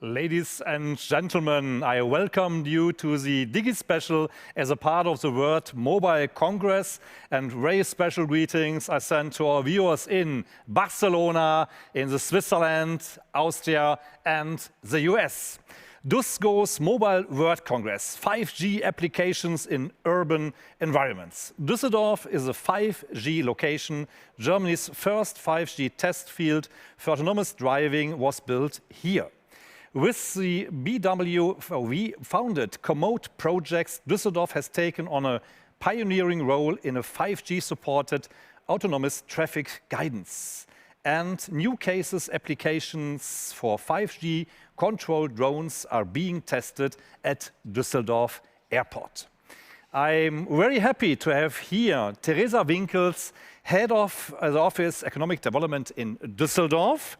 Ladies and gentlemen, I welcome you to the Digi Special as a part of the World Mobile Congress, and very special greetings I send to our viewers in Barcelona, in the Switzerland, Austria and the US. DUS goes Mobile World Congress, 5G applications in urban environments. Düsseldorf is a 5G location. Germany's first 5G test field for autonomous driving was built here. With the BMVI-funded KoMoD projects, Düsseldorf has taken on a pioneering role in a 5G-supported autonomous traffic guidance. And new cases applications for 5G controlled drones are being tested at Düsseldorf Airport. I'm very happy to have here Theresa Winkels, Head of the Office Economic Development in Düsseldorf,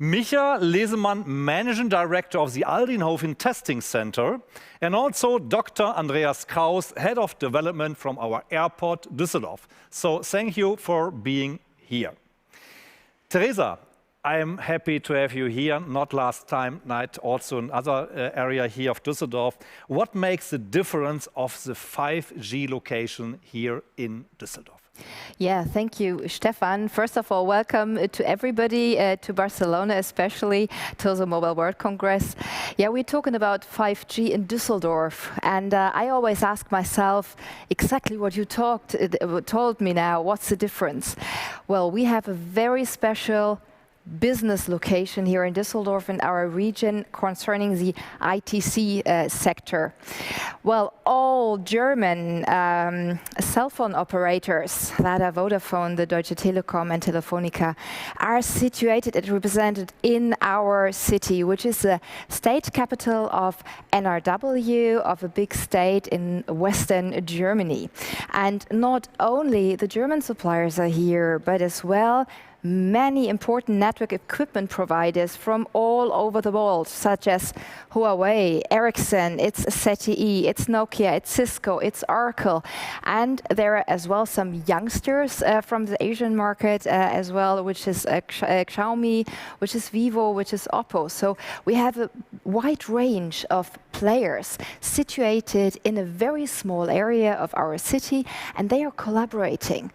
Micha, Lesemann, Managing Director of the Aldenhoven Testing Center, and also Dr. Andreas Kraus, Head of Development from our airport, Düsseldorf. So thank you for being here. Theresa, I'm happy to have you here, not last time night, also in other area here of Düsseldorf. What makes the difference of the 5G location here in Düsseldorf? Yeah, thank you, Stephan. First of all, welcome to everybody, to Barcelona especially, to the Mobile World Congress. Yeah, we're talking about 5G in Düsseldorf, and I always ask myself exactly what you told me now. What's the difference? Well, we have a very special business location here in Düsseldorf in our region concerning the ITC sector. Well, all German cell phone operators, that are Vodafone, the Deutsche Telekom and Telefonica, are situated and represented in our city, which is the state capital of NRW, of a big state in Western Germany. And not only the German suppliers are here, but as well many important network equipment providers from all over the world, such as Huawei, Ericsson, it's ZTE, it's Nokia, it's Cisco, it's Oracle. And there are as well some youngsters from the Asian market as well, which is Xiaomi, which is Vivo, which is Oppo. So we have a wide range of players situated in a very small area of our city, and they are collaborating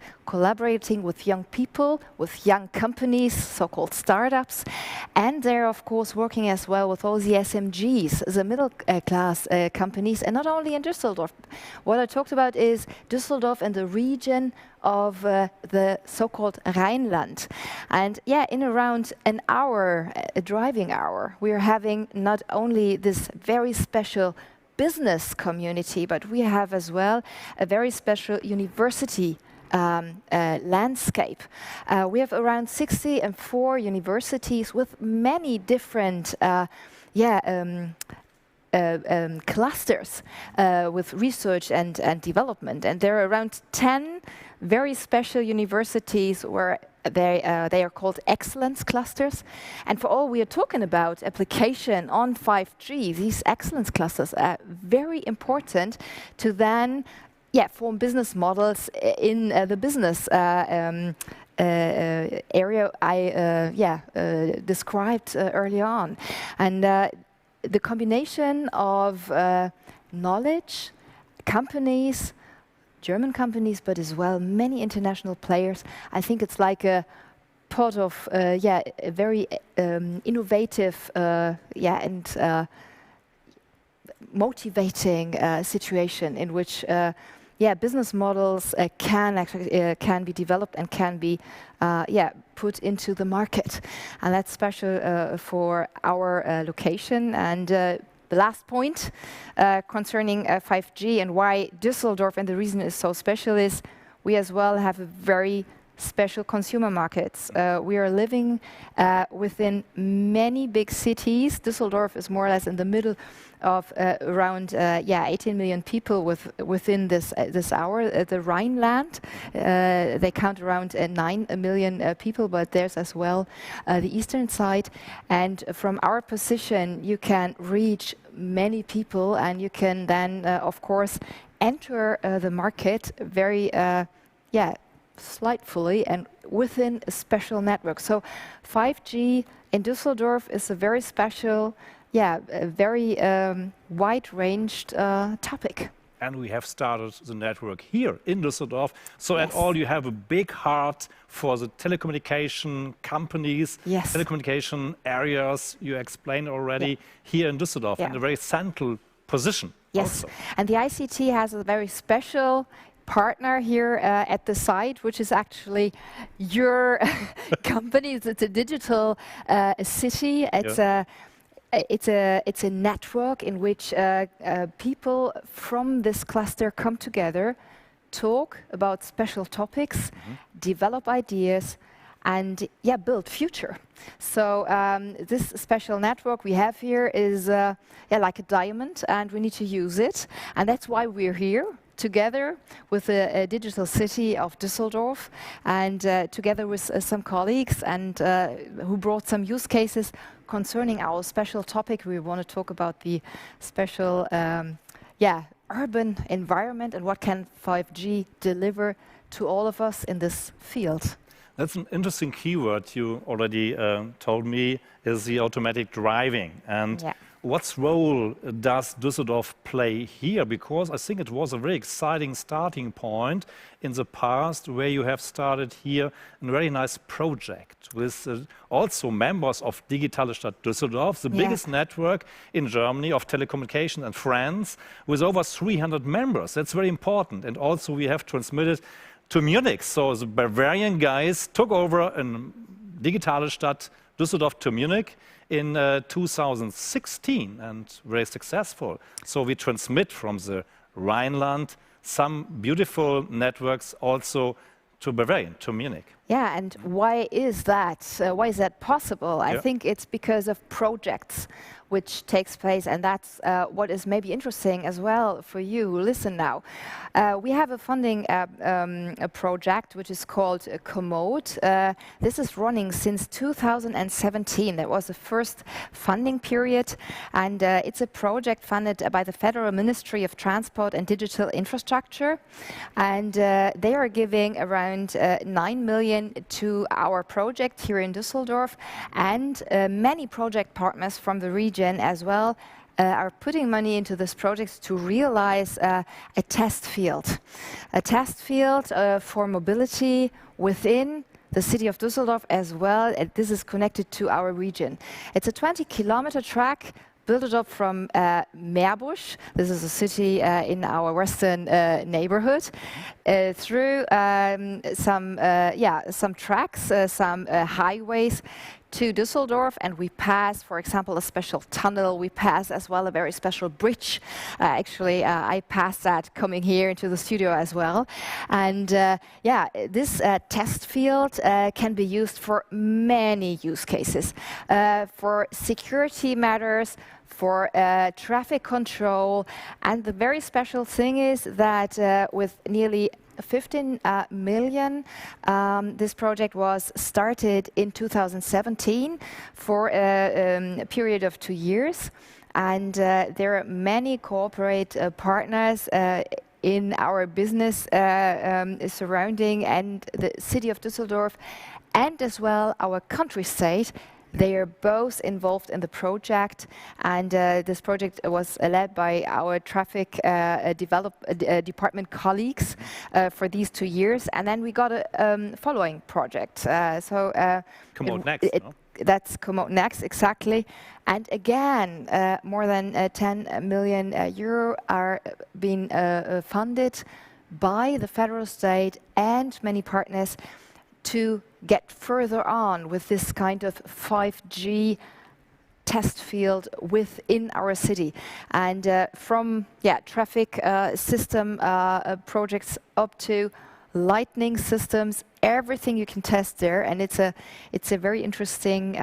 with young people, with young companies, so-called startups, and they're of course working as well with all the SMGs, the middle class companies, and not only in Düsseldorf. What I talked about is Düsseldorf and the region of the so-called Rhineland. And yeah, in around an hour, a driving hour, we're having not only this very special business community, but we have as well a very special university landscape. We have around 64 universities with many different clusters with research and development. And there are around 10 very special universities where they are called excellence clusters. And for all we are talking about application on 5G, these excellence clusters are very important to then form business models in the business area I described early on. And the combination of knowledge, companies, German companies, but as well many international players, I think it's like a part of a very innovative and motivating situation in which business models can be developed and can be put into the market, and that's special for our location. And the last point concerning 5G and why Düsseldorf and the reason is so special is we as well have a very special consumer markets. We are living within many big cities. Düsseldorf is more or less in the middle of around 18 million people within this hour. The Rhineland, they count around 9 million people, but there's as well the eastern side. And from our position, you can reach many people, and you can then, of course, enter the market very slightly and within a special network. So 5G in Düsseldorf is a very special, a very wide-ranged topic. And we have started the network here in Düsseldorf. So Yes. at all, you have a big heart for the telecommunication companies, Yes. telecommunication areas. You explained already here in Düsseldorf in a very central position. Yes, Also. and the ICT has a very special partner here at the site, which is actually your company. It's a digital city. It's a network in which people from this cluster come together, talk about special topics, develop ideas, and build future. So this special network we have here is like a diamond, and we need to use it, and that's why we're here together with the digital city of Düsseldorf, and together with some colleagues, and who brought some use cases concerning our special topic. We want to talk about the special urban environment and what can 5G deliver to all of us in this field. That's an interesting keyword you already told me, is the automatic driving. And what role does Düsseldorf play here? Because I think it was a very exciting starting point in the past, where you have started here a very nice project with also members of Digitale Stadt Düsseldorf, the biggest network in Germany of telecommunication and France, with over 300 members. That's very important. And also we have transmitted to Munich. So the Bavarian guys took over in Digitale Stadt Düsseldorf to Munich in 2016, and very successful. So we transmit from the Rhineland some beautiful networks also to Bavaria, to Munich. Yeah, and why is that? Why is that possible? I think it's because of projects which takes place, and that's what is maybe interesting as well for you. Listen now. We have a funding a project which is called KoMoD. This is running since 2017. That was the first funding period, and it's a project funded by the Federal Ministry of Transport and Digital Infrastructure, and they are giving around 9 million to our project here in Düsseldorf, and many project partners from the region as well are putting money into this project to realize a test field for mobility within the city of Düsseldorf as well. And this is connected to our region. It's a 20-kilometer track built up from Meerbusch. This is a city in our western neighborhood, through some tracks, some highways to Düsseldorf, and we pass, for example, a special tunnel. We pass as well a very special bridge. Actually, I passed that coming here into the studio as well. And this test field can be used for many use cases, for security matters, for traffic control. And the very special thing is that with nearly 15 million. This project was started in 2017 for a period of 2 years. And there are many corporate partners in our business surrounding and the city of Düsseldorf, and as well our country state. They are both involved in the project, and this project was led by our traffic department colleagues for these 2 years. And then we got a following project. KoMoD Next, no? That's KoMoD Next, exactly. And again, more than 10 million euro are being funded by the federal state and many partners to get further on with this kind of 5G test field within our city. And from traffic system projects up to lightning systems, everything you can test there. And it's a very interesting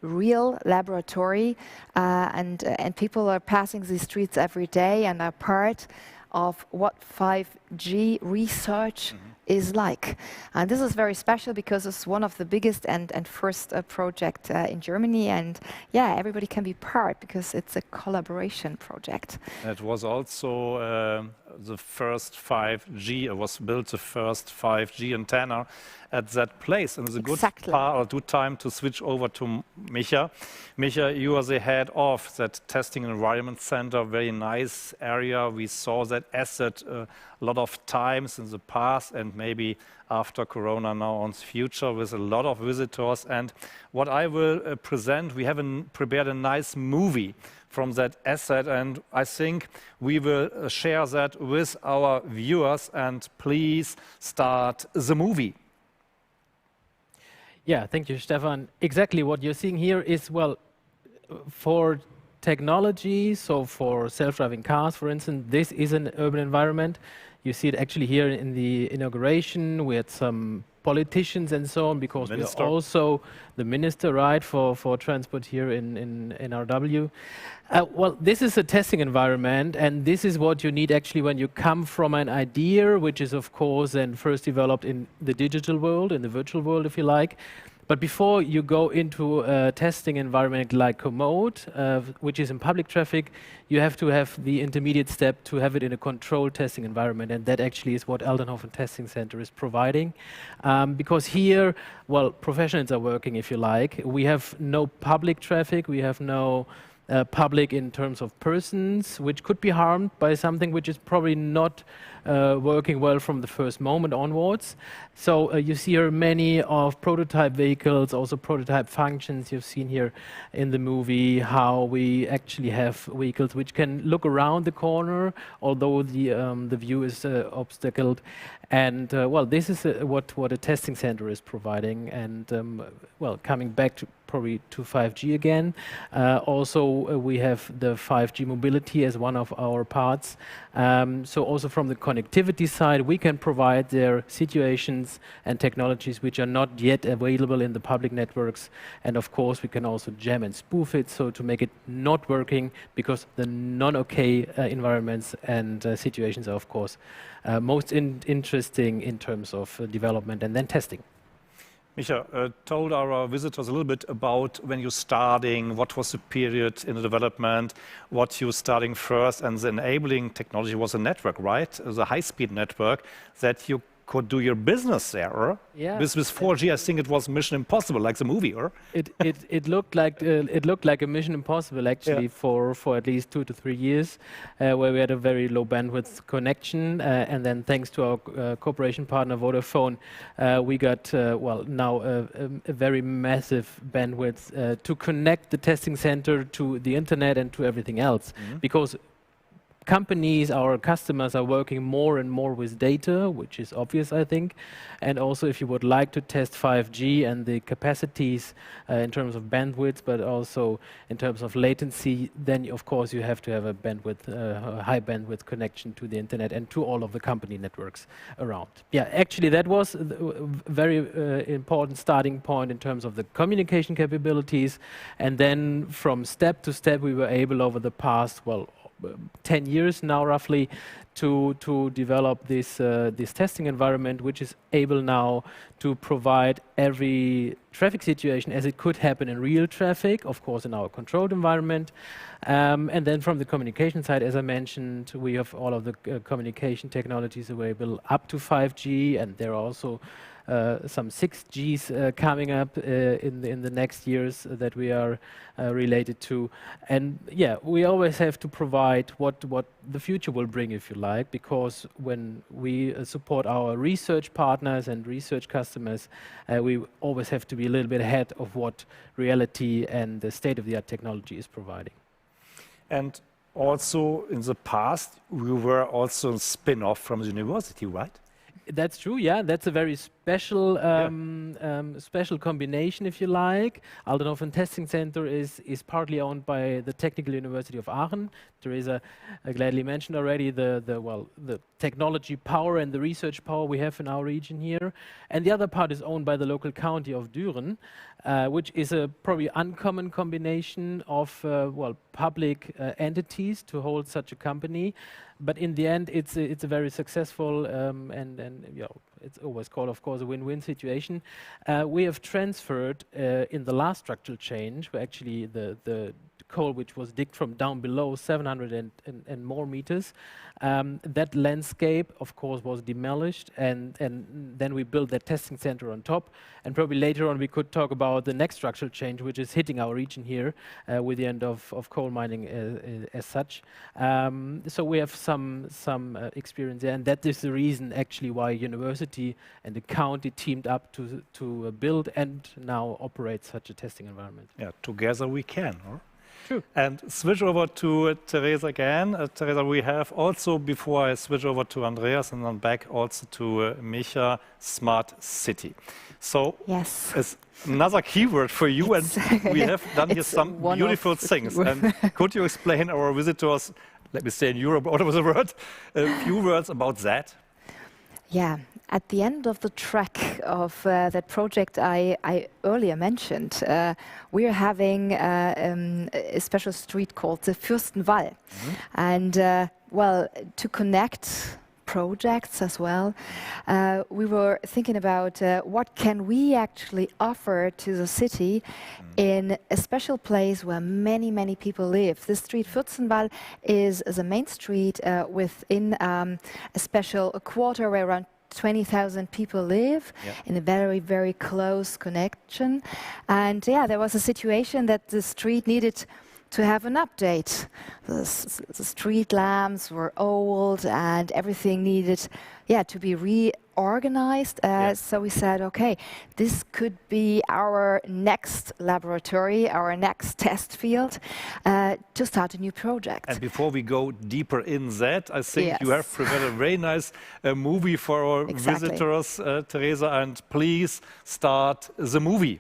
real laboratory, and people are passing these streets every day and are part of what 5G research is like. And this is very special because it's one of the biggest and first project in Germany. And yeah, everybody can be part because it's a collaboration project. It was also the first 5G. It was built the first 5G antenna at that place. And it's a good time to switch over to Micha. Micha, you are the head of that testing environment center. Very nice area. We saw that asset a lot of times in the past and maybe after Corona now on the future with a lot of visitors. And what I will present, we have prepared a nice movie from that asset, and I think we will share that with our viewers. And please start the movie. Yeah, thank you, Stephan. Exactly what you're seeing here is, well, for technology, so for self-driving cars, for instance, this is an urban environment. You see it actually here in the inauguration. We had some politicians and so on, because we are also the minister, right, for transport here in RW. Well, this is a testing environment, and this is what you need actually when you come from an idea, which is of course then first developed in the digital world, in the virtual world, if you like. But before you go into a testing environment like KoMoD, which is in public traffic, you have to have the intermediate step to have it in a controlled testing environment, and that actually is what Aldenhoven Testing Center is providing. Because here, well, professionals are working, if you like. We have no public traffic, we have no public in terms of persons, which could be harmed by something which is probably not working well from the first moment onwards. So you see here many of prototype vehicles, also prototype functions. You've seen here in the movie how we actually have vehicles which can look around the corner, although the view is obstacled. And well, this is what a testing center is providing. And well, coming back to probably to 5G again. Also, we have the 5G mobility as one of our parts. So also from the connectivity side, we can provide there situations and technologies which are not yet available in the public networks. And of course, we can also jam and spoof it, so to make it not working, because the non-okay environments and situations are, of course, most interesting in terms of development and then testing. Micha, told our visitors a little bit about when you're starting, what was the period in the development, what you're starting first, and the enabling technology was a network, right? The high-speed network that you could do your business there, or? Yeah. With 4G, I think it was Mission Impossible, like the movie, or? It looked like a Mission Impossible actually, yeah, for at least 2 to 3 years, where we had a very low bandwidth connection, and then thanks to our cooperation partner Vodafone, we got well, now a very massive bandwidth to connect the testing center to the internet and to everything else, because companies, our customers, are working more and more with data, which is obvious, I think. And also, if you would like to test 5G and the capacities in terms of bandwidth, but also in terms of latency, then of course you have to have a bandwidth, high bandwidth connection to the internet and to all of the company networks around. Yeah, actually that was a very important starting point in terms of the communication capabilities. And then from step to step, we were able over the past, well, 10 years now roughly to develop this testing environment, which is able now to provide every traffic situation as it could happen in real traffic, of course in our controlled environment. And then from the communication side, as I mentioned, we have all of the communication technologies available up to 5G, and there are also some 6Gs coming up in the next years that we are related to. And yeah, we always have to provide what the future will bring, if you like, because when we support our research partners and research customers, we always have to be a little bit ahead of what reality and the state-of-the-art technology is providing. And also in the past, we were also a spin-off from the university, right? That's true, yeah. That's a very special special combination, if you like. Aldenhoven Testing Center is partly owned by the Technical University of Aachen. Theresa gladly mentioned already the technology power and the research power we have in our region here. And the other part is owned by the local county of Düren, which is a probably uncommon combination of well, public entities to hold such a company. But in the end, it's a very successful and you know, it's always called, of course, a win-win situation. We have transferred in the last structural change, where actually the coal which was digged from down below 700 and more meters, that landscape, of course, was demolished, and then we built that testing center on top. And probably later on we could talk about the next structural change, which is hitting our region here with the end of coal mining as such. So we have some experience there, and that is the reason actually why university and the county teamed up to build and now operate such a testing environment. Yeah, together we can, huh? True. And switch over to Theresa again. Theresa, we have also, before I switch over to Andreas and then back also to Micha, smart city. So Yes. it's another keyword for you, and we have done here some beautiful things. And could you explain our visitors, let me say in Europe, what was the word, a few words about that? Yeah, at the end of the track of that project I earlier mentioned, we're having a special street called the Fürstenwall. And well, to connect projects as well, we were thinking about what can we actually offer to the city in a special place where many people live. The street Fürstenwall is the main street within a special quarter where around 20,000 people live in a very close connection. And yeah, there was a situation that the street needed to have an update. The street lamps were old and everything needed to be reorganized. So we said, okay, this could be our next laboratory, our next test field to start a new project. And before we go deeper in that, I think you have prepared a very nice movie for our visitors, Theresa, and please start the movie.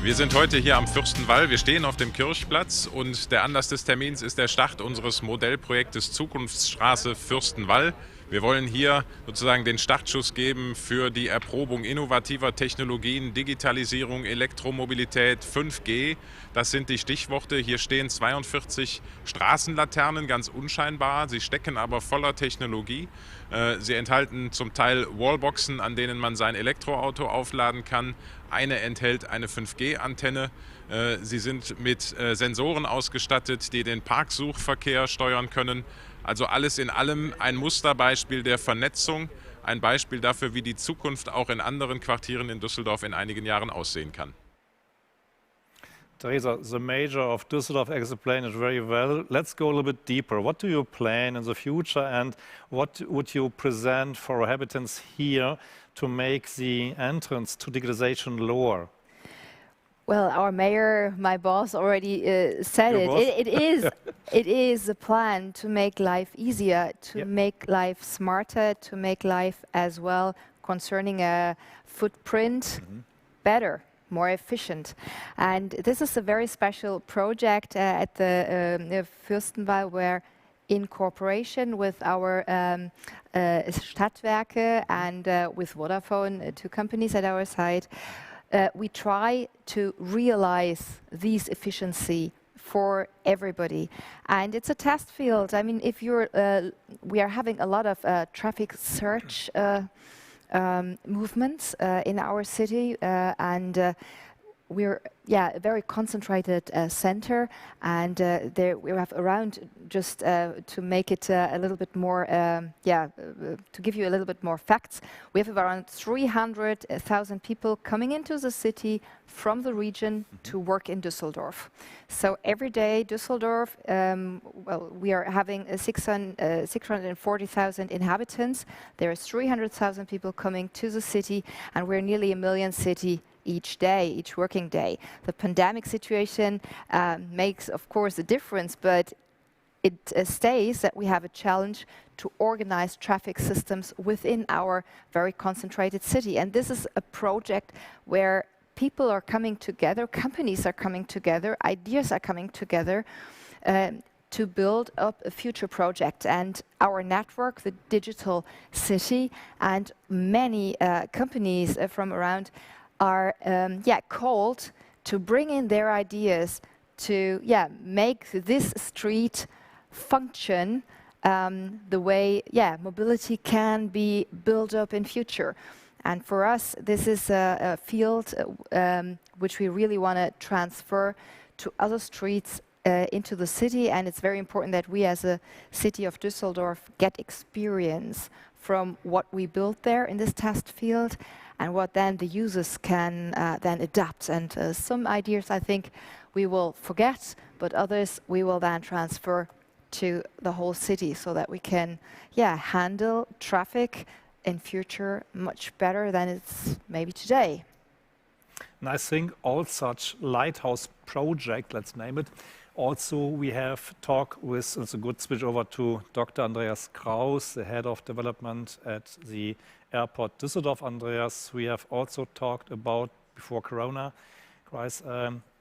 Wir sind heute hier am Fürstenwall. Wir stehen auf dem Kirchplatz und der Anlass des Termins ist der Start unseres Modellprojektes Zukunftsstraße Fürstenwall. Wir wollen hier sozusagen den Startschuss geben für die Erprobung innovativer Technologien, Digitalisierung, Elektromobilität, 5G. Das sind die Stichworte. Hier stehen 42 Straßenlaternen, ganz unscheinbar. Sie stecken aber voller Technologie. Sie enthalten zum Teil Wallboxen, an denen man sein Elektroauto aufladen kann. Eine enthält eine 5G-Antenne. Sie sind mit Sensoren ausgestattet, die den Parksuchverkehr steuern können. Also alles in allem ein Musterbeispiel der Vernetzung, ein Beispiel dafür, wie die Zukunft auch in anderen Quartieren in Düsseldorf in einigen Jahren aussehen kann. Theresa, the mayor of Düsseldorf explained it very well. Let's go a little bit deeper. What do you plan in the future, and what would you present for inhabitants here to make the entrance to digitalization lower? Well, our mayor, my boss, already said it. It is a plan to make life easier, to make life smarter, to make life as well concerning a footprint better, more efficient. And this is a very special project at the Fürstenwall, where in cooperation with our Stadtwerke and with Vodafone, two companies at our side, we try to realize these efficiency for everybody. And it's a test field. I mean, if you're, we are having a lot of traffic search movements in our city, and we're a very concentrated center, and there we have around, just to make it a little bit more, to give you a little bit more facts, we have around 300,000 people coming into the city from the region to work in Düsseldorf. So every day, Düsseldorf, well, we are having 640,000 inhabitants. There are 300,000 people coming to the city, and we're nearly a million city each day, each working day. The pandemic situation makes, of course, a difference, but it stays that we have a challenge to organize traffic systems within our very concentrated city. And this is a project where people are coming together, companies are coming together, ideas are coming together to build up a future project. And our network, the Digital City, and many companies from around are called to bring in their ideas to make this street function the way mobility can be built up in future. And for us, this is a field which we really want to transfer to other streets into the city, and it's very important that we as a city of Düsseldorf get experience from what we built there in this test field and what then the users can then adapt. And some ideas I think we will forget, but others we will then transfer to the whole city so that we can handle traffic in future much better than it's maybe today. And I think all such lighthouse project, let's name it, also we have talked with, it's a good switch over to Dr. Andreas Kraus, the head of development at the airport Düsseldorf. Andreas, we have also talked about, before Corona, Kraus,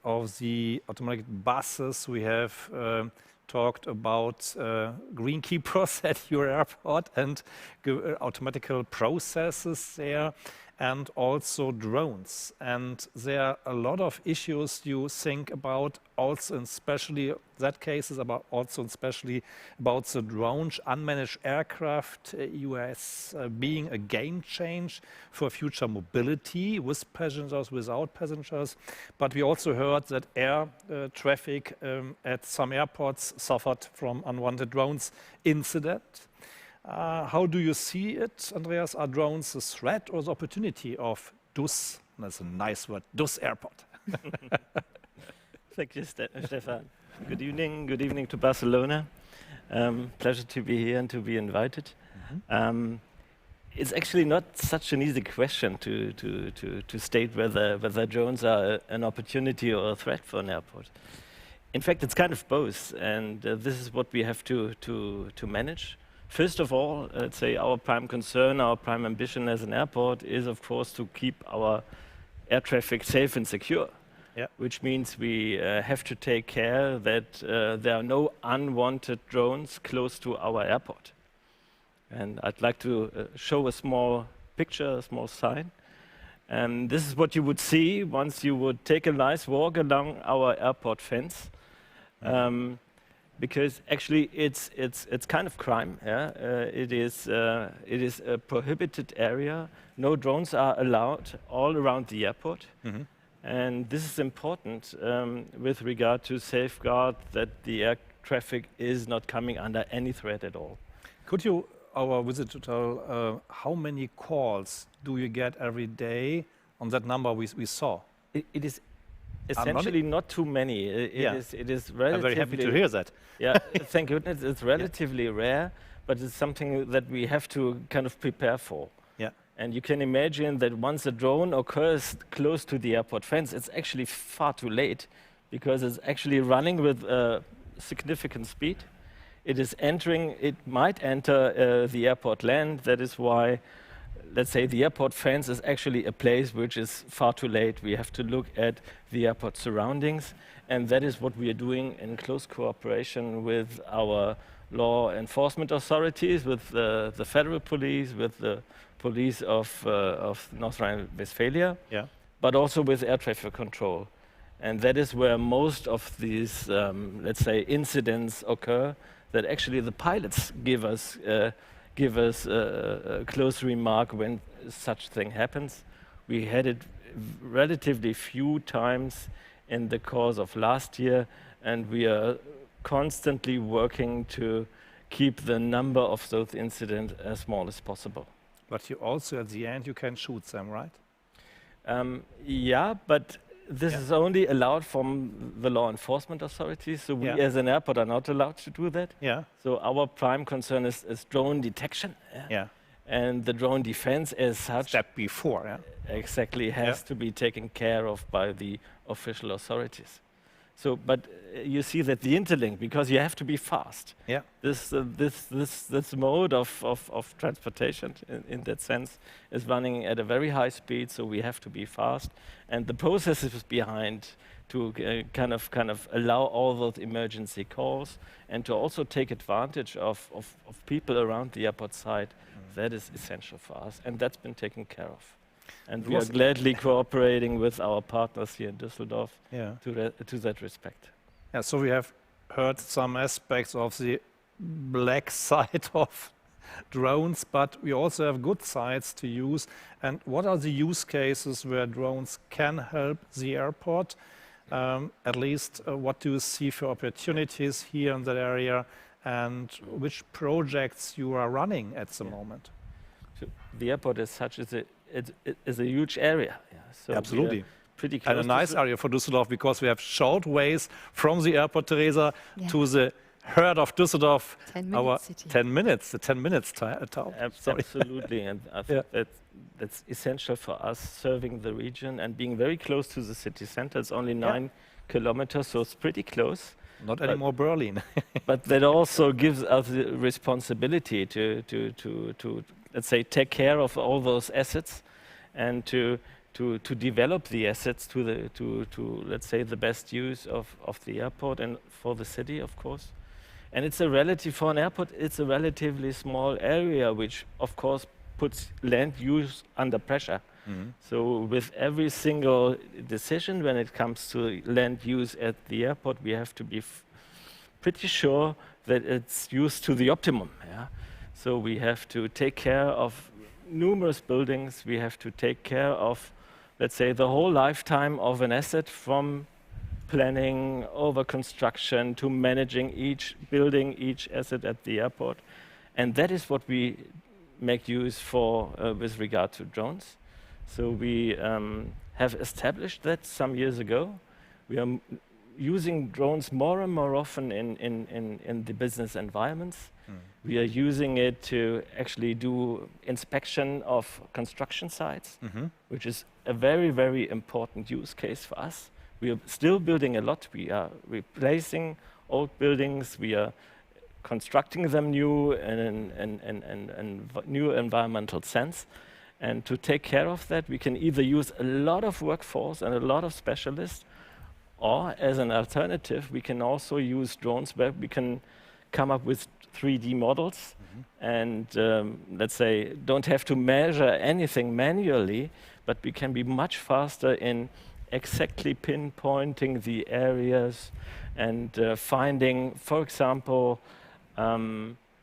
of the automatic buses. We have talked about green keepers at your airport and automatical processes there, and also drones. And there are a lot of issues you think about, also and especially that cases about also especially about the drones, unmanaged aircraft, US being a game change for future mobility with passengers, without passengers. But we also heard that air traffic at some airports suffered from unwanted drones incident. How do you see it, Andreas? Are drones a threat or the opportunity of DUS? That's a nice word, DUS Airport. Thank you, Stephan. Good evening to Barcelona. Pleasure to be here and to be invited. It's actually not such an easy question to state whether drones are an opportunity or a threat for an airport. In fact, it's kind of both, and this is what we have to manage. First of all, let's say our prime concern, our prime ambition as an airport is, of course, to keep our air traffic safe and secure, which means we have to take care that there are no unwanted drones close to our airport. And I'd like to show a small picture, a small sign. And this is what you would see once you would take a nice walk along our airport fence. Because actually it's kind of crime. It is a prohibited area. No drones are allowed all around the airport. And this is important with regard to safeguard that the air traffic is not coming under any threat at all. Could you, our visitor, tell how many calls do you get every day on that number we saw? It is essentially not too many. It is relatively... I'm very happy to hear that. Yeah, thank goodness. It's relatively rare, but it's something that we have to kind of prepare for. And you can imagine that once a drone occurs close to the airport fence, it's actually far too late, because it's actually running with significant speed. It might enter the airport land. That is why, let's say, the airport fence is actually a place which is far too late. We have to look at the airport surroundings, and that is what we are doing in close cooperation with our law enforcement authorities, with the federal police, with the police of North Rhine-Westphalia, but also with air traffic control. And that is where most of these, let's say, incidents occur, that actually the pilots give us a close remark when such thing happens. We had it relatively few times in the course of last year, and we are constantly working to keep the number of those incidents as small as possible. But you also, at the end, you can shoot them, right? Yeah, but this is only allowed from the law enforcement authorities. So we, as an airport, are not allowed to do that. So our prime concern is drone detection. And the drone defense as such... Step before, Exactly, has to be taken care of by the official authorities. So, but you see that the interlink, because you have to be fast. This mode of transportation, in that sense, is running at a very high speed. So we have to be fast, and the processes behind to kind of allow all those emergency calls and to also take advantage of people around the airport site. That is essential for us, and that's been taken care of. And we are gladly cooperating with our partners here in Düsseldorf to that respect. Yeah, so we have heard some aspects of the black side of drones, but we also have good sides to use. And what are the use cases where drones can help the airport? At least what do you see for opportunities here in that area, and which projects you are running at the moment? So the airport as such is a huge area. So absolutely. Pretty close and a nice area for Düsseldorf, because we have short ways from the airport, Theresa, to the heart of Düsseldorf. 10 minutes, the 10 minutes town. Absolutely, and I think that's essential for us, serving the region and being very close to the city center. It's only 9 kilometers, so it's pretty close. Not anymore Berlin. But that also gives us the responsibility to let's say, take care of all those assets and to develop the assets to let's say, the best use of the airport and for the city, of course. And it's for an airport, it's a relatively small area, which of course puts land use under pressure. So with every single decision when it comes to land use at the airport, we have to be pretty sure that it's used to the optimum. So we have to take care of numerous buildings. We have to take care of, let's say, the whole lifetime of an asset, from planning over construction to managing each building, each asset at the airport. And that is what we make use for with regard to drones. So we have established that some years ago. We are using drones more and more often in the business environments. We are using it to actually do inspection of construction sites, which is a very, very important use case for us. We are still building a lot. We are replacing old buildings. We are constructing them new in new environmental sense. And to take care of that, we can either use a lot of workforce and a lot of specialists, or as an alternative, we can also use drones where we can come up with 3D models and, let's say, don't have to measure anything manually, but we can be much faster in exactly pinpointing the areas and finding, for example,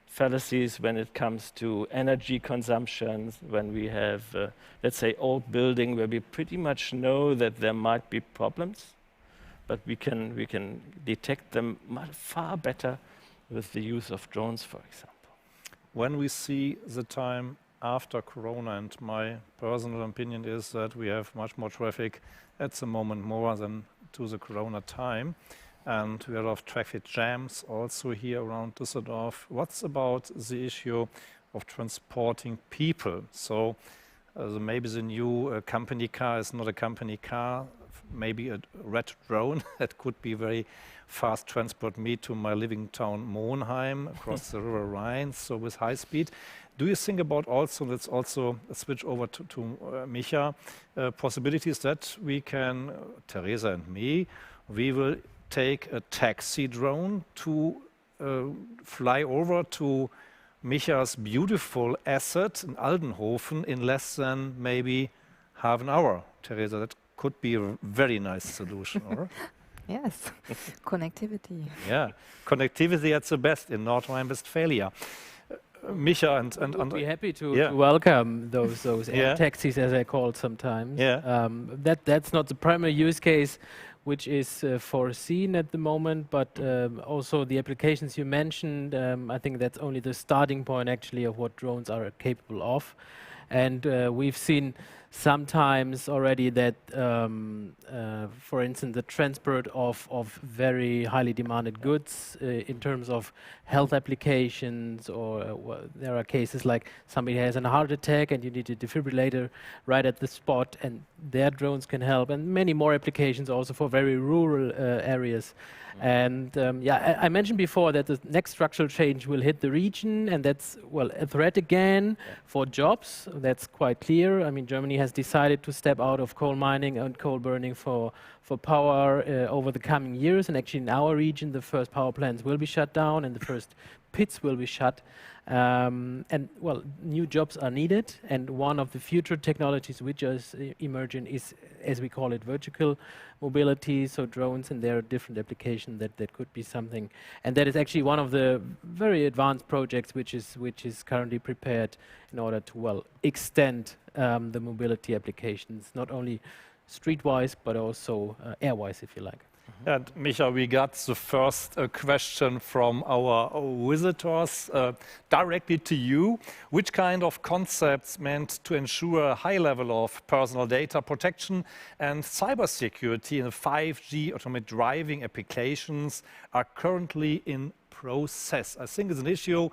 fallacies when it comes to energy consumption, when we have, let's say, old building where we pretty much know that there might be problems, but we can detect them far better with the use of drones, for example. When we see the time after Corona, and my personal opinion is that we have much more traffic at the moment, more than to the Corona time, and we have a lot of traffic jams also here around Düsseldorf. What's about the issue of transporting people? So maybe the new company car is not a company car, maybe a red drone that could be very fast transport me to my living town Monheim across the River Rhine, so with high speed. Do you think about also, let's also switch over to Micha, possibilities that we can, Theresa and me, we will take a taxi drone to fly over to Micha's beautiful asset in Aldenhoven in less than maybe half an hour. Theresa, that could be a very nice solution, or? Yes, connectivity. Yeah, connectivity at the best in North Rhine-Westphalia. Micha and would be happy to welcome those air taxis, as they're called sometimes. That's not the primary use case which is foreseen at the moment, but also the applications you mentioned, I think that's only the starting point actually of what drones are capable of. And we've seen sometimes already that, for instance, the transport of very highly demanded goods in terms of health applications, or there are cases like somebody has a heart attack and you need a defibrillator right at the spot, and their drones can help, and many more applications also for very rural areas. And I mentioned before that the next structural change will hit the region, and that's, well, a threat again for jobs. That's quite clear. I mean, Germany has decided to step out of coal mining and coal burning for power over the coming years, and actually in our region the first power plants will be shut down and the first pits will be shut. And well, new jobs are needed, and one of the future technologies which is emerging is, as we call it, vertical mobility, so drones, and there are different applications that could be something. And that is actually one of the very advanced projects which is currently prepared in order to, well, extend the mobility applications, not only streetwise, but also airwise, if you like. And Micha, we got the first question from our visitors directly to you. Which kind of concepts meant to ensure a high level of personal data protection and cybersecurity in 5G automated driving applications are currently in process? I think it's an issue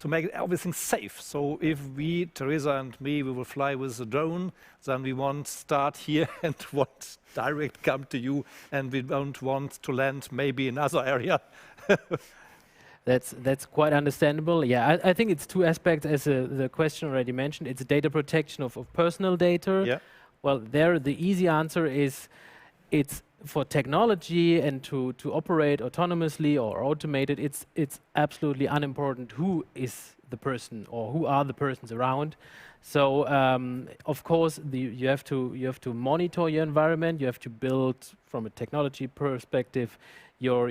to make everything safe. So if we, Theresa and me, we will fly with a drone, then we won't start here and won't direct come to you, and we don't want to land maybe in another area. That's quite understandable. Yeah, I think it's two aspects, as the question already mentioned. It's data protection of personal data. Yeah. Well, there the easy answer is it's for technology and to operate autonomously or automated. It's absolutely unimportant who is the person or who are the persons around. So of course you have to monitor your environment. You have to build from a technology perspective your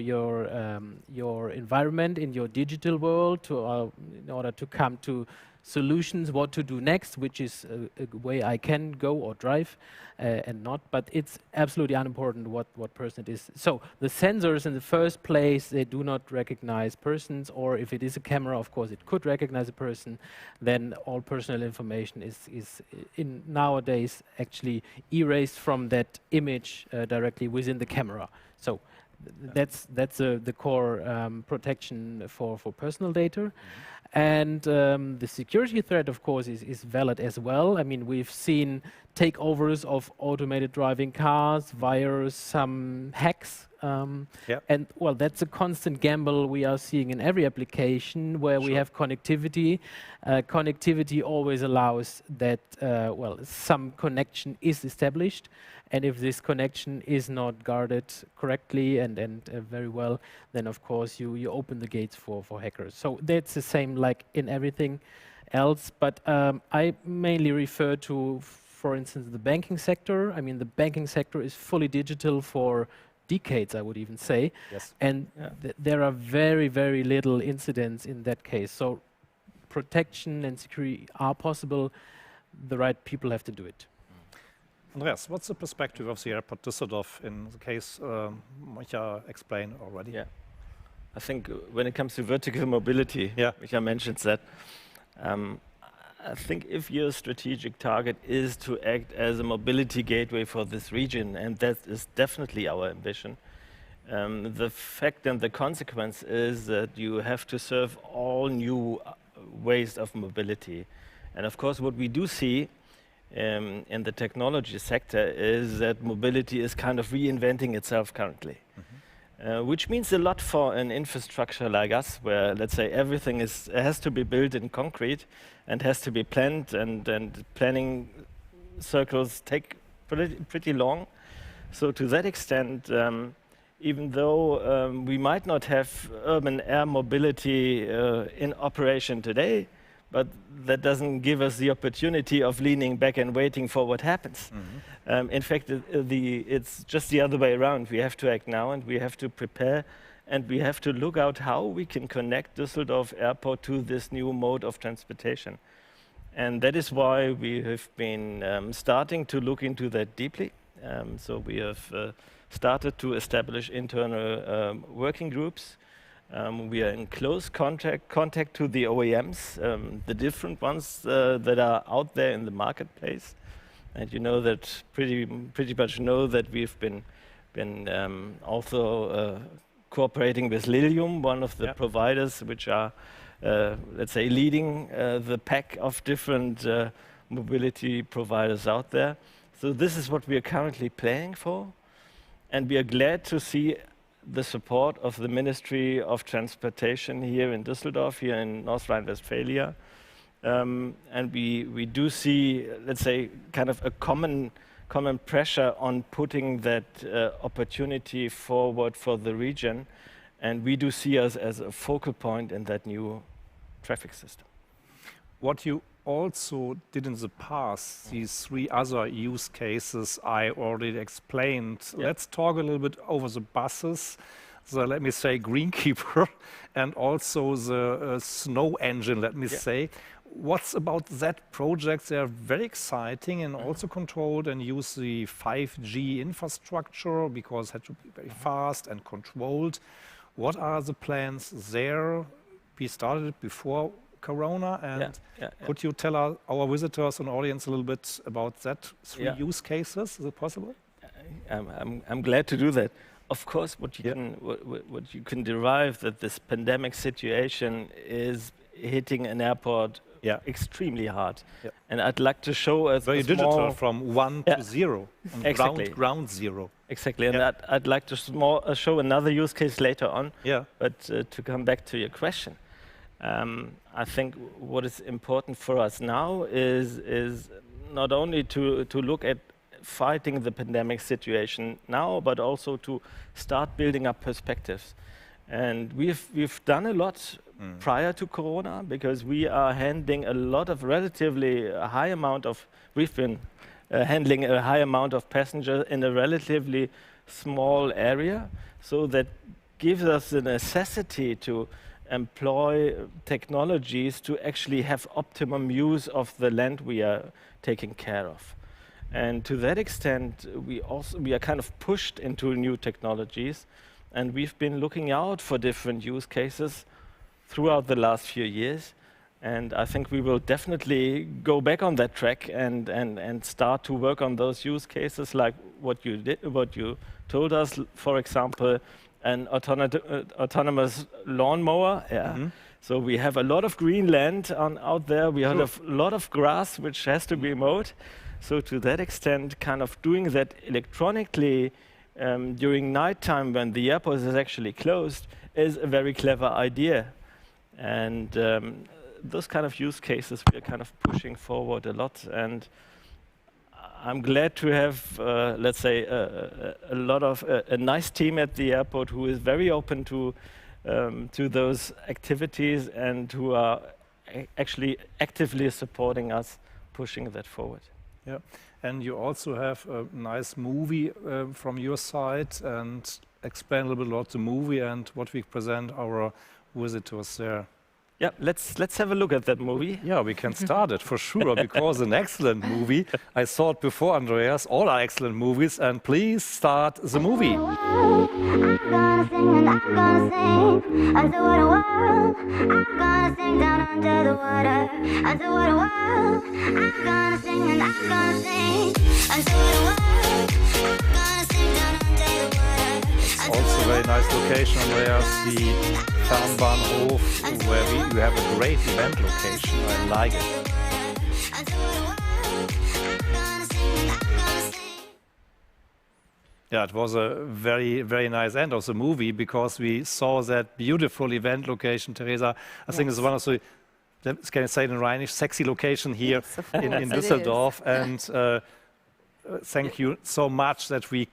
environment in your digital world in order to come to solutions, what to do next, which is a way I can go or drive and not, but it's absolutely unimportant what person it is. So the sensors in the first place, they do not recognize persons, or if it is a camera, of course, it could recognize a person, then all personal information is in nowadays actually erased from that image directly within the camera. So that's the core protection for personal data. And the security threat, of course, is valid as well. I mean, we've seen takeovers of automated driving cars via some hacks. And, well, that's a constant gamble we are seeing in every application where we have connectivity. Connectivity always allows that, well, some connection is established. And if this connection is not guarded correctly and very well, then of course you open the gates for hackers. So that's the same like in everything else. But I mainly refer to, for instance, the banking sector. I mean, the banking sector is fully digital for decades, I would even say. Yes. And there are very, very little incidents in that case. So protection and security are possible. The right people have to do it. Andreas, what's the perspective of the airport Düsseldorf in the case Micha explained already? Yeah, I think when it comes to vertical mobility, Micha mentions that. I think if your strategic target is to act as a mobility gateway for this region, and that is definitely our ambition, the fact and the consequence is that you have to serve all new ways of mobility. And of course, what we do see in the technology sector is that mobility is kind of reinventing itself currently, which means a lot for an infrastructure like us, where, let's say, everything has to be built in concrete and has to be planned, and planning circles take pretty long. So to that extent, even though we might not have urban air mobility in operation today, but that doesn't give us the opportunity of leaning back and waiting for what happens. In fact, it's just the other way around. We have to act now, and we have to prepare, and we have to look out how we can connect Düsseldorf Airport to this new mode of transportation. And that is why we have been starting to look into that deeply. So we have started to establish internal working groups. We are in close contact to the OEMs, the different ones that are out there in the marketplace, and you know that pretty much know that we've been also cooperating with Lilium, one of the providers which are, let's say, leading the pack of different mobility providers out there. So this is what we are currently playing for, and we are glad to see the support of the Ministry of Transportation here in Düsseldorf, here in North Rhine-Westphalia. And we do see, let's say, kind of a common pressure on putting that opportunity forward for the region. And we do see us as a focal point in that new traffic system. What you also did in the past, these 3 other use cases I already explained. Yeah. Let's talk a little bit over the buses, the, let me say, greenkeeper, and also the snow engine, let me say. What's about that project? They're very exciting and also controlled and use the 5G infrastructure because it had to be very fast and controlled. What are the plans there? We started it before Corona, and could you tell our visitors and audience a little bit about that 3 use cases? Is it possible? I'm glad to do that. Of course, what you can derive that this pandemic situation is hitting an airport extremely hard. And I'd like to show us very digital from 1 to 0, exactly. ground zero. Exactly, and I'd like to show another use case later on. But to come back to your question, I think what is important for us now is not only to look at fighting the pandemic situation now, but also to start building up perspectives. And we've done a lot prior to Corona, because we are handling a lot of relatively high amount of, we've been handling a high amount of passengers in a relatively small area. So that gives us the necessity to employ technologies to actually have optimum use of the land we are taking care of. And to that extent, we are kind of pushed into new technologies, and we've been looking out for different use cases throughout the last few years. And I think we will definitely go back on that track and start to work on those use cases, like what you told us, for example, an autonomous lawnmower. So we have a lot of green land out there. We have a lot of grass which has to be mowed. So to that extent, kind of doing that electronically during nighttime when the airport is actually closed is a very clever idea. And those kind of use cases we are kind of pushing forward a lot. And I'm glad to have, let's say, a nice team at the airport who is very open to those activities and who are actually actively supporting us pushing that forward. Yeah, and you also have a nice movie from your side, and explain a little bit about the movie and what we present our visitors there. Yeah, let's have a look at that movie. Yeah, we can start it for sure, because an excellent movie. I saw it before, Andreas. All are excellent movies, and please start the movie. I'm gonna sing and I'm gonna sing until what a world. I'm gonna sing down under the water until what a world. I'm gonna sing and I'm gonna sing until what a world. I'm gonna sing down under the water. Also a very nice location, Andreas, the Fernbahnhof, where you have a great event location. I like it. Yeah, it was a very, very nice end of the movie, because we saw that beautiful event location, Theresa. I think it's one of the, can I say it in Rhenish, sexy location here in Düsseldorf. And thank you so much that we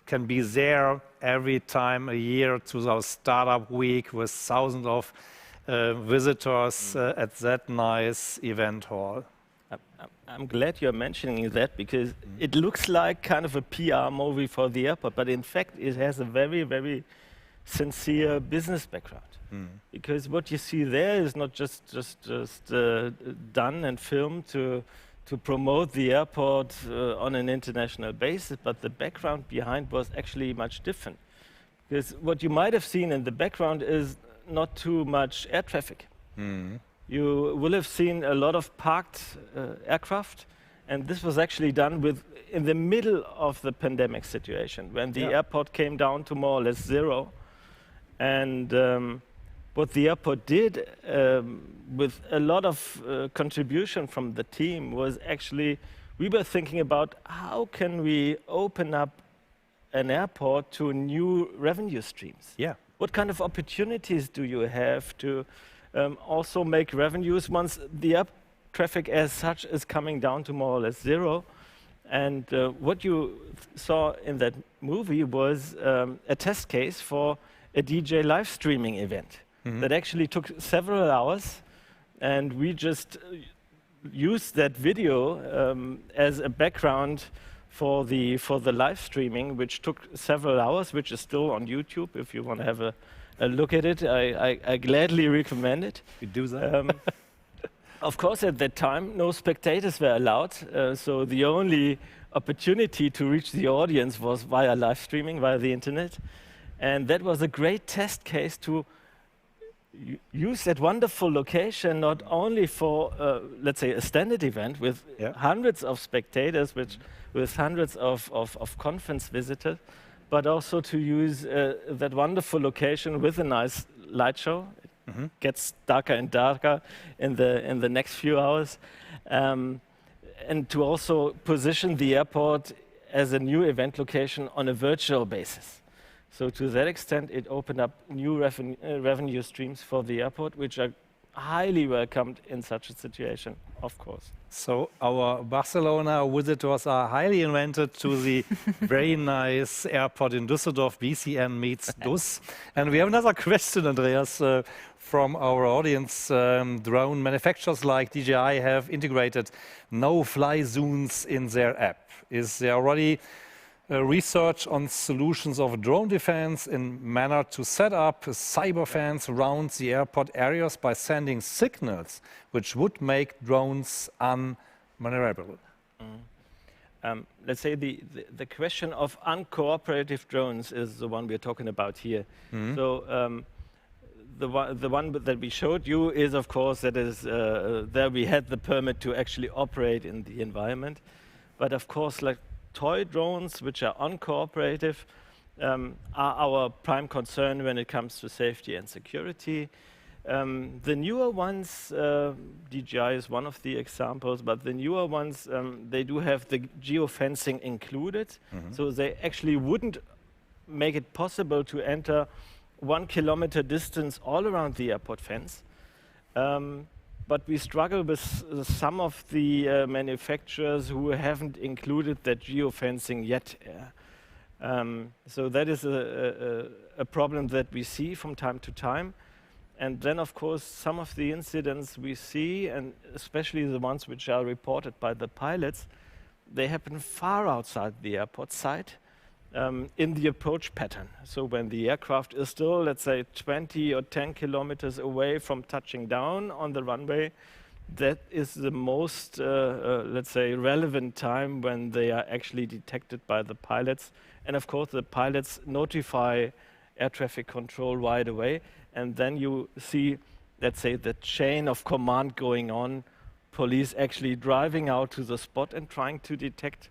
can be there every time a year to our startup week with thousands of visitors at that nice event hall. I'm glad you're mentioning that, because it looks like kind of a PR movie for the airport, but in fact it has a very, very sincere business background. Because what you see there is not just done and filmed to promote the airport on an international basis, but the background behind was actually much different. Because what you might have seen in the background is not too much air traffic. You will have seen a lot of parked aircraft, and this was actually done in the middle of the pandemic situation, when the airport came down to more or less zero. And what the airport did, with a lot of contribution from the team, was actually, we were thinking about how can we open up an airport to new revenue streams? What kind of opportunities do you have to also make revenues once the air traffic as such is coming down to more or less zero? And what you saw in that movie was a test case for a DJ live streaming event that actually took several hours, and we just used that video as a background for the live streaming, which took several hours, which is still on YouTube. If you want to have a look at it, I gladly recommend it. We do that. Of course, at that time, no spectators were allowed, so the only opportunity to reach the audience was via live streaming, via the internet. And that was a great test case to use that wonderful location not only for, let's say, a standard event with hundreds of spectators, with hundreds of conference visitors, but also to use that wonderful location with a nice light show. It gets darker and darker in the next few hours. And to also position the airport as a new event location on a virtual basis. So to that extent, it opened up new revenue streams for the airport, which are highly welcomed in such a situation, of course. So our Barcelona visitors are highly invited to the very nice airport in Düsseldorf. BCN meets DUS. And we have another question, Andreas, from our audience. Drone manufacturers like DJI have integrated no-fly zones in their app. Is there already research on solutions of drone defense in manner to set up cyber fence around the airport areas by sending signals which would make drones unmaneuverable? Let's say the question of uncooperative drones is the one we're talking about here. So the one that we showed you is, of course, that is there we had the permit to actually operate in the environment. But of course, like toy drones, which are uncooperative, are our prime concern when it comes to safety and security. The newer ones, DJI is one of the examples, but the newer ones, they do have the geofencing included. So they actually wouldn't make it possible to enter 1 kilometer distance all around the airport fence. But we struggle with some of the manufacturers who haven't included that geofencing yet. So that is a problem that we see from time to time. And then, of course, some of the incidents we see, and especially the ones which are reported by the pilots, they happen far outside the airport site in the approach pattern. So when the aircraft is still, let's say, 20 or 10 kilometers away from touching down on the runway, that is the most, let's say, relevant time when they are actually detected by the pilots. And of course, the pilots notify air traffic control right away. And then you see, let's say, the chain of command going on, police actually driving out to the spot and trying to detect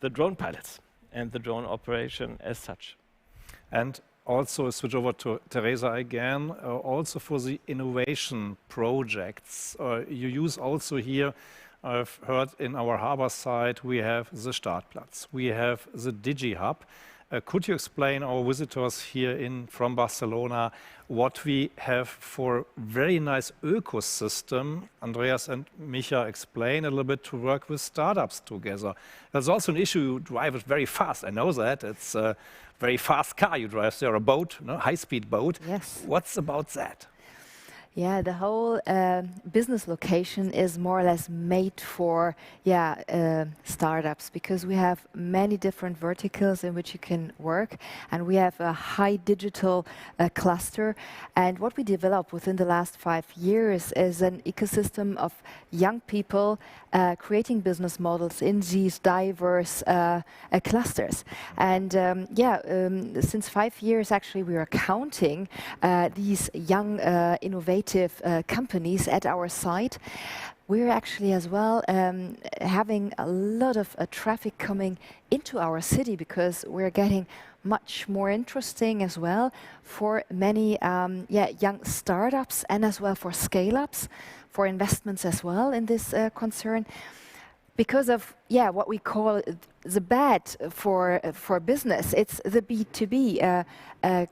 the drone pilots and the drone operation as such. And also switch over to Theresa again, also for the innovation projects. You use also here, I've heard in our harbor side, we have the Startplatz, we have the DigiHub. Could you explain our visitors here from Barcelona what we have for very nice ecosystem? Andreas and Micha explain a little bit to work with startups together. There's also an issue, you drive it very fast. I know that. It's a very fast car you drive there, a boat, high-speed boat. Yes. What's about that? Yeah, the whole business location is more or less made for startups, because we have many different verticals in which you can work, and we have a high digital cluster. And what we developed within the last 5 years is an ecosystem of young people creating business models in these diverse clusters. And since 5 years, actually, we are counting these young innovative companies at our site. We're actually as well having a lot of traffic coming into our city, because we're getting much more interesting as well for many young startups, and as well for scale-ups, for investments as well in this concern. Because of what we call the bad for business, it's the B2B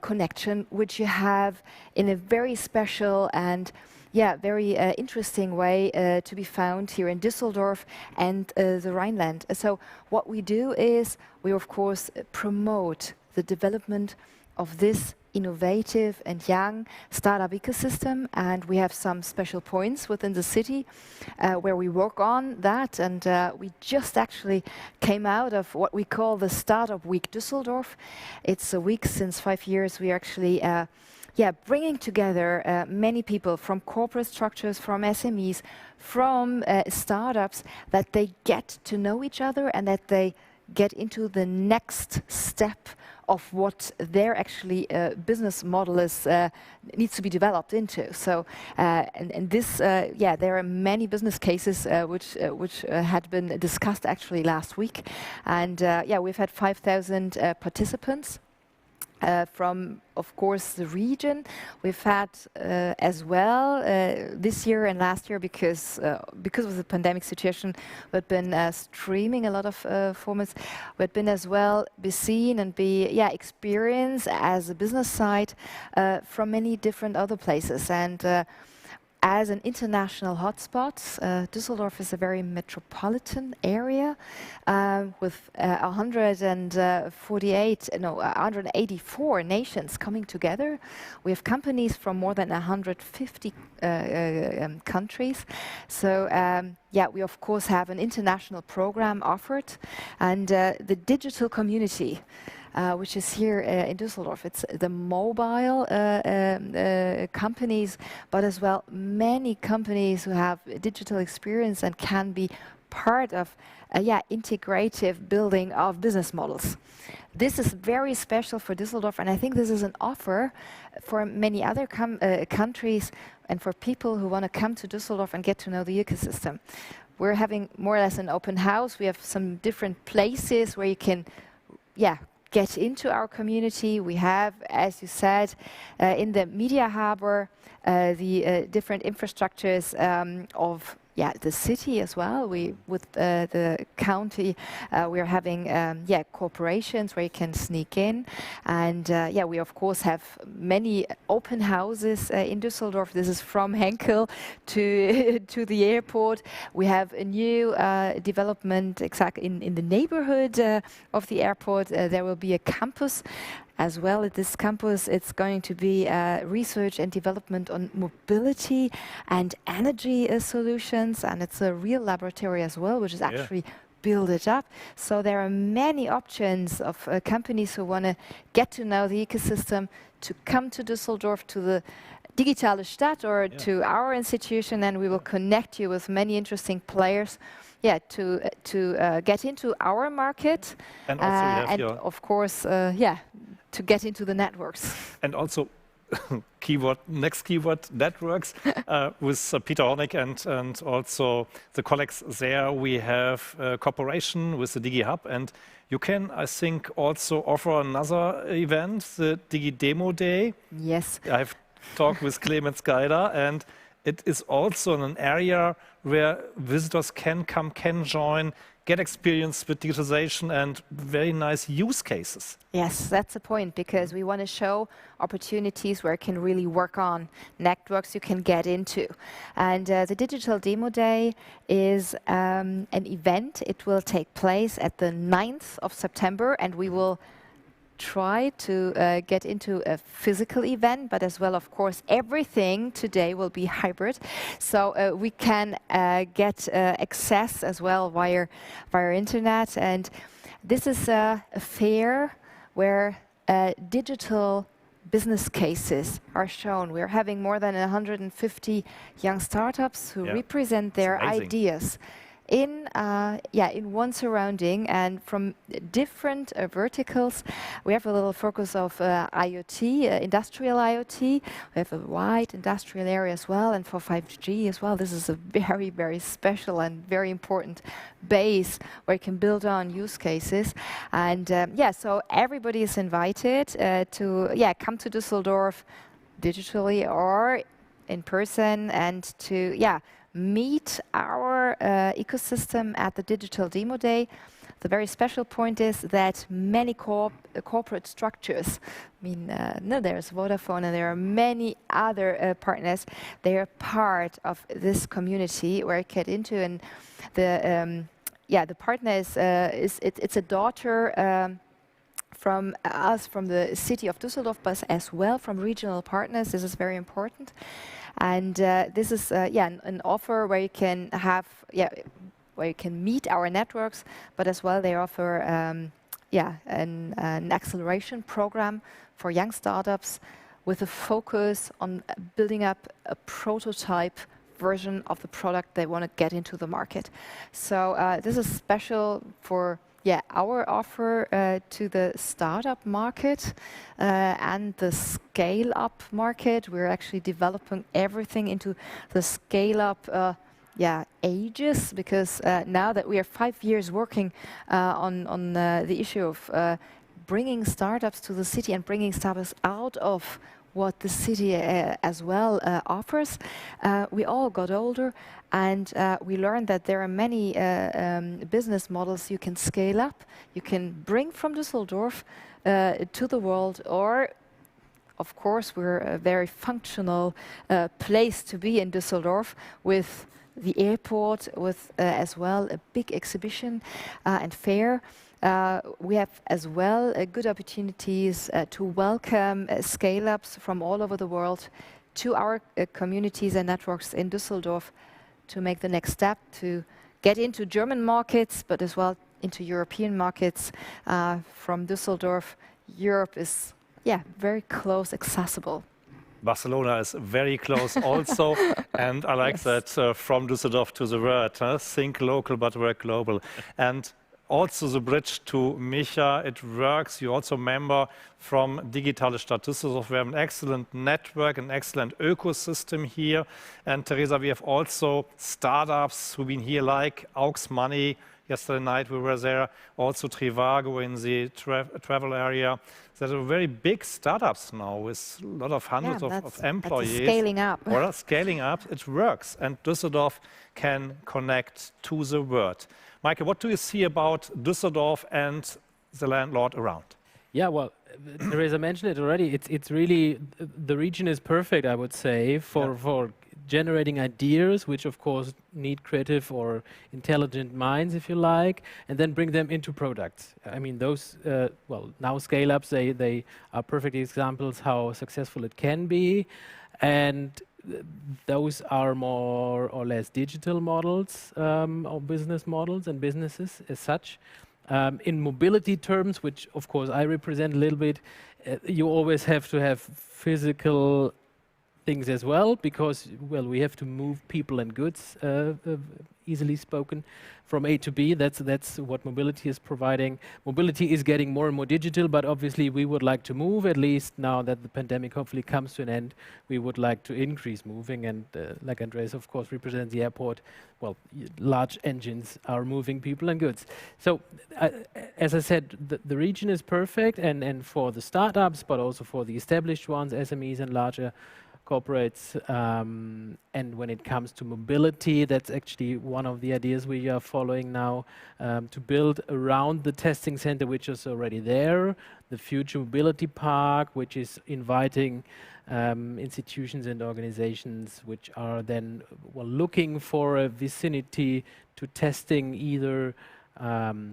connection, which you have in a very special and very interesting way to be found here in Düsseldorf and the Rhineland. So what we do is we of course promote the development of this innovative and young startup ecosystem, and we have some special points within the city where we work on that. And we just actually came out of what we call the Startup Week Düsseldorf. It's a week since 5 years we actually bringing together many people from corporate structures, from SMEs, from startups, that they get to know each other and that they get into the next step of what their actually business model is needs to be developed into. So, and this, there are many business cases which had been discussed actually last week, and we've had 5,000 participants. From, of course, the region. We've had as well this year and last year, because of the pandemic situation, we've been streaming a lot of formats. We've been as well be seen and experience as a business side from many different other places. And as an international hotspot, Düsseldorf is a very metropolitan area with 184 nations coming together. We have companies from more than 150 countries. So we of course have an international program offered, and the digital community, which is here in Düsseldorf. It's the mobile companies, but as well many companies who have digital experience and can be part of integrative building of business models. This is very special for Düsseldorf, and I think this is an offer for many other countries and for people who want to come to Düsseldorf and get to know the ecosystem. We're having more or less an open house. We have some different places where you can get into our community. We have, as you said, in the media harbor, the different infrastructures of the city as well. We, with the county, we're having corporations where you can sneak in, and we of course have many open houses in Düsseldorf. This is from Henkel to the airport. We have a new development exactly in the neighborhood of the airport. There will be a campus. As well, at this campus, it's going to be research and development on mobility and energy solutions, and it's a real laboratory as well, which is actually build it up. So there are many options of companies who want to get to know the ecosystem, to come to Düsseldorf, to the Digitale Stadt, or to our institution, and we will connect you with many interesting players. To get into our market, and also of course, to get into the networks. And also, next keyword, networks. With Peter Hornig and also the colleagues there, we have a cooperation with the DigiHub, and you can, I think, also offer another event, the DigiDemo Day. Yes. I've talked with Clemens Geider, and it is also an area where visitors can come, can join, get experience with digitalization and very nice use cases. Yes, that's the point, because we want to show opportunities where it can really work on networks you can get into. And the Digital Demo Day is an event. It will take place at the 9th of September, and we will try to get into a physical event, but as well, of course, everything today will be hybrid. So we can get access as well via internet. And this is a fair where digital business cases are shown. We're having more than 150 young startups who represent their ideas in one surrounding, and from different verticals. We have a little focus of IoT, industrial IoT. We have a wide industrial area as well, and for 5G as well. This is a very, very special and very important base where you can build on use cases. And so everybody is invited to come to Düsseldorf digitally or in person, and to meet our ecosystem at the Digital Demo Day. The very special point is that many corporate structures, there's Vodafone and there are many other partners, they are part of this community where I get into, and the partner is it's a daughter from us, from the city of Düsseldorf, but as well from regional partners. This is very important. And this is an offer where you can have where you can meet our networks, but as well they offer an acceleration program for young startups with a focus on building up a prototype version of the product they want to get into the market. So this is special for our offer to the startup market and the scale-up market. We're actually developing everything into the scale-up ages, because now that we are 5 years working on the issue of bringing startups to the city and bringing startups out of what the city as well offers, we all got older, and we learned that there are many business models you can scale up, you can bring from Düsseldorf to the world, or of course we're a very functional place to be in Düsseldorf, with the airport, with as well a big exhibition and fair. We have as well good opportunities to welcome scale-ups from all over the world to our communities and networks in Düsseldorf to make the next step to get into German markets, but as well into European markets. From Düsseldorf, Europe is very close, accessible. Barcelona is very close also, and I like that from Düsseldorf to the world. Think local but work global. And also the bridge to Micha, it works. You're also a member from Digitale Stadt Düsseldorf. We have an excellent network, an excellent ecosystem here. And Theresa, we have also startups who've been here, like Aux Money. Yesterday night we were there. Also Trivago in the travel area. There are very big startups now with a lot of hundreds of employees. That's scaling up. Or scaling up, it works. And Düsseldorf can connect to the world. Michael, what do you see about Düsseldorf and the landlord around? Yeah, well, Theresa mentioned it already. It's really, the region is perfect, I would say, for generating ideas, which of course need creative or intelligent minds, if you like, and then bring them into products. I mean, those, now scale-ups, they are perfect examples how successful it can be. And those are more or less digital models or business models and businesses as such. In mobility terms, which of course I represent a little bit, you always have to have physical things as well, because we have to move people and goods, easily spoken, from A to B. That's what mobility is providing. Mobility is getting more and more digital, but obviously we would like to move, at least now that the pandemic hopefully comes to an end. We would like to increase moving, and like Andreas of course represents the airport, large engines are moving people and goods. So as I said, the region is perfect, and for the startups, but also for the established ones, SMEs and larger corporates, and when it comes to mobility, that's actually one of the ideas we are following now, to build around the testing center, which is already there, the future mobility park, which is inviting institutions and organizations which are then looking for a vicinity to testing either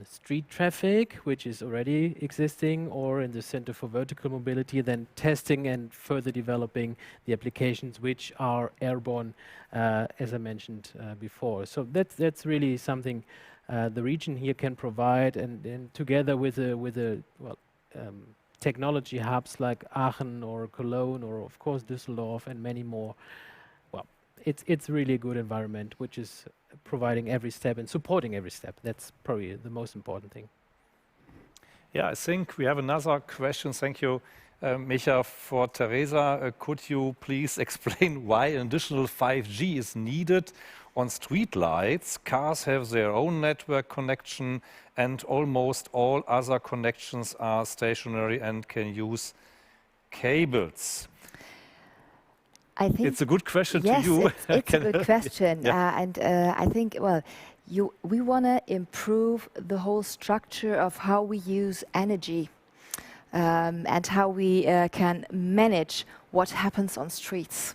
street traffic, which is already existing, or in the Center for Vertical Mobility, then testing and further developing the applications which are airborne, as I mentioned before. So that's really something the region here can provide, and together with technology hubs like Aachen or Cologne or of course Düsseldorf and many more. It's really a good environment which is providing every step and supporting every step. That's probably the most important thing. Yeah, I think we have another question. Thank you, Micha, for Theresa. Could you please explain why an additional 5G is needed on street lights? Cars have their own network connection, and almost all other connections are stationary and can use cables. I think it's a good question to you. It's a good question. And I think, we want to improve the whole structure of how we use energy and how we can manage what happens on streets.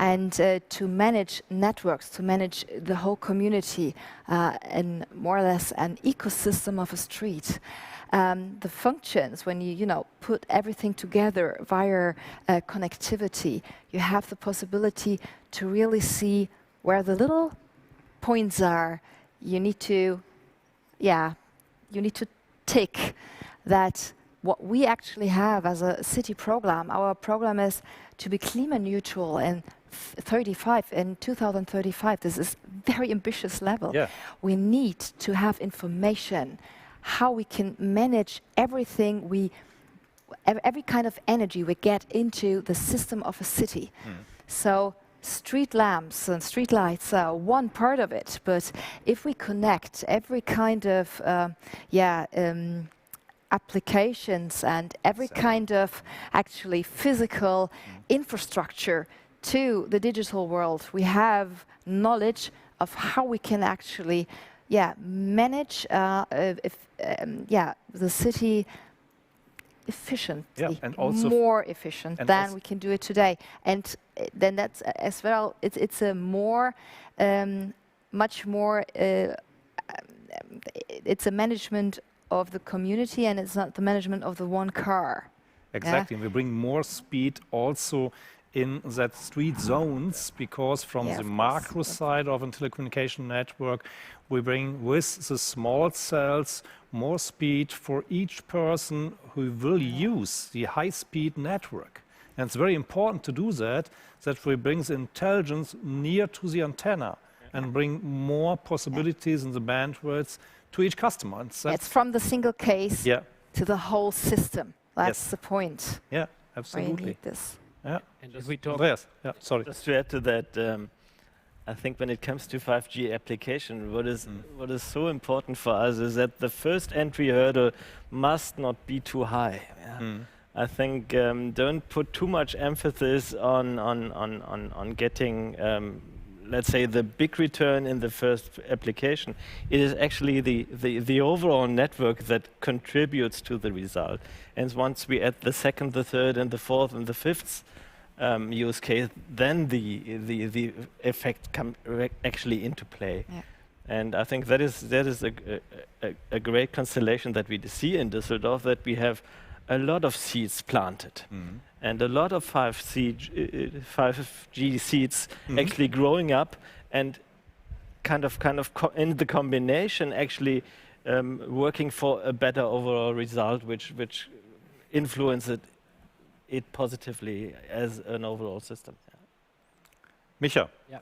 and to manage networks, to manage the whole community, and more or less an ecosystem of a street. The functions, when you put everything together via connectivity, you have the possibility to really see where the little points are. You need to tick that what we actually have as a city program. Our program is to be climate neutral in 2035. This is very ambitious level. Yeah. We need to have information how we can manage everything every kind of energy we get into the system of a city. So street lamps and street lights are one part of it, but if we connect every kind of applications and every kind of actually physical infrastructure to the digital world, we have knowledge of how we can actually manage the city efficiently, and also more efficient than we can do it today. And then that's as well, it's a more, much more, it's a management of the community, and it's not the management of the one car. Exactly, we bring more speed also in that street zones, because from the macro side of a telecommunication network, we bring with the small cells more speed for each person who will use the high-speed network. And it's very important to do that we bring the intelligence near to the antenna and bring more possibilities in the bandwidth to each customer. And it's from the single case to the whole system. That's the point. Yeah, absolutely. Why you need this. Yeah. And if we talk, Andreas, sorry. Just to add to that, I think when it comes to 5G application, what is so important for us is that the first entry hurdle must not be too high. I think don't put too much emphasis on getting, let's say, the big return in the first application. It is actually the overall network that contributes to the result. And once we add the second, the third, and the fourth, and the fifth use case, then the effect comes actually into play. Yeah. And I think that is a great constellation that we see in Düsseldorf, that we have a lot of seeds planted. And a lot of 5G seeds actually growing up, and kind of in the combination actually working for a better overall result, which influences it positively as an overall system. Micha. Yeah,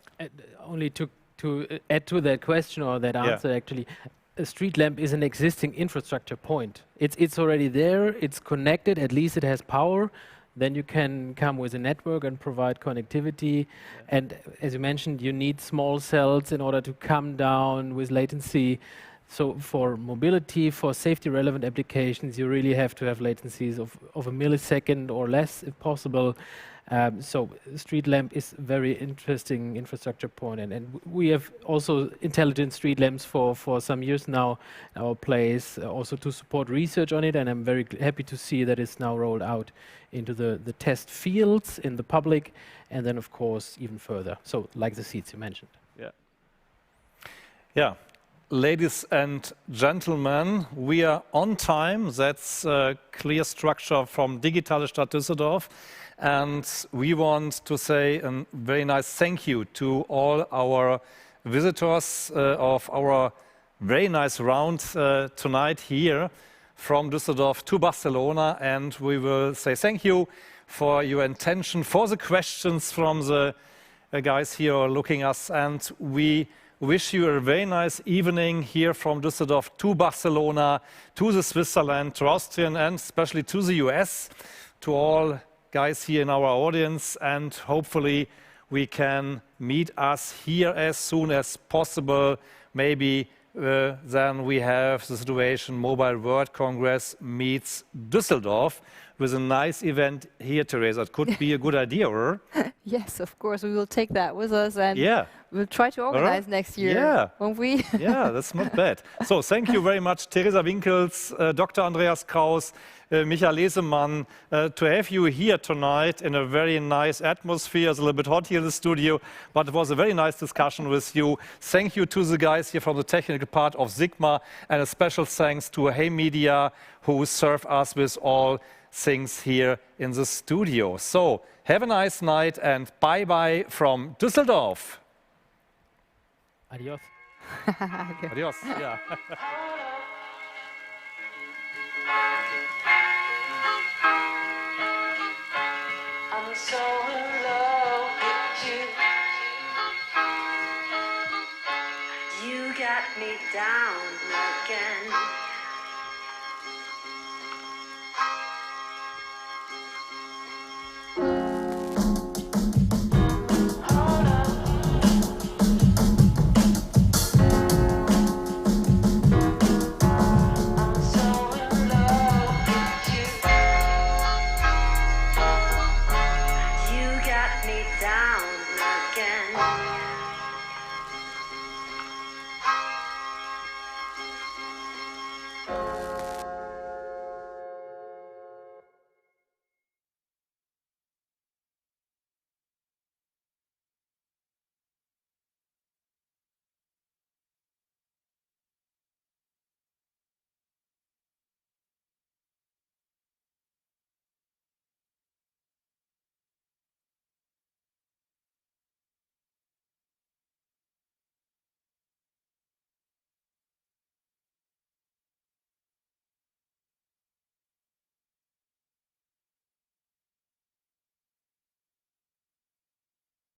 only to add to that question or that answer, actually, a street lamp is an existing infrastructure point. It's already there, it's connected, at least it has power. Then you can come with a network and provide connectivity. And as you mentioned, you need small cells in order to come down with latency. So for mobility, for safety relevant applications, you really have to have latencies of a millisecond or less if possible. So street lamp is very interesting infrastructure point. And we have also intelligent street lamps for some years now in our place, also to support research on it. And I'm very happy to see that it's now rolled out into the test fields in the public, and then of course even further. So like the seats you mentioned. Yeah. Ladies and gentlemen, we are on time. That's a clear structure from Digitale Stadt Düsseldorf. And we want to say a very nice thank you to all our visitors of our very nice round tonight here from Düsseldorf to Barcelona. And we will say thank you for your attention, for the questions from the guys here looking us. And we wish you a very nice evening here from Düsseldorf to Barcelona, to the Switzerland, to Austrian, and especially to the US, to all guys here in our audience. And hopefully we can meet us here as soon as possible. Maybe then we have the situation Mobile World Congress meets Düsseldorf with a nice event here, Theresa. It could be a good idea, or? Yes, of course, we will take that with us and we'll try to organize next year, won't we? Yeah, that's not bad. So thank you very much, Theresa Winkels, Dr. Andreas Kraus, Micha Lesemann, to have you here tonight in a very nice atmosphere. It's a little bit hot here in the studio, but it was a very nice discussion with you. Thank you to the guys here from the technical part of Sigma, and a special thanks to Hey Media, who serve us with all things here in the studio. So have a nice night and bye-bye from Düsseldorf. Adios. Adios. Yeah. I'm so in love with you. You got me down again.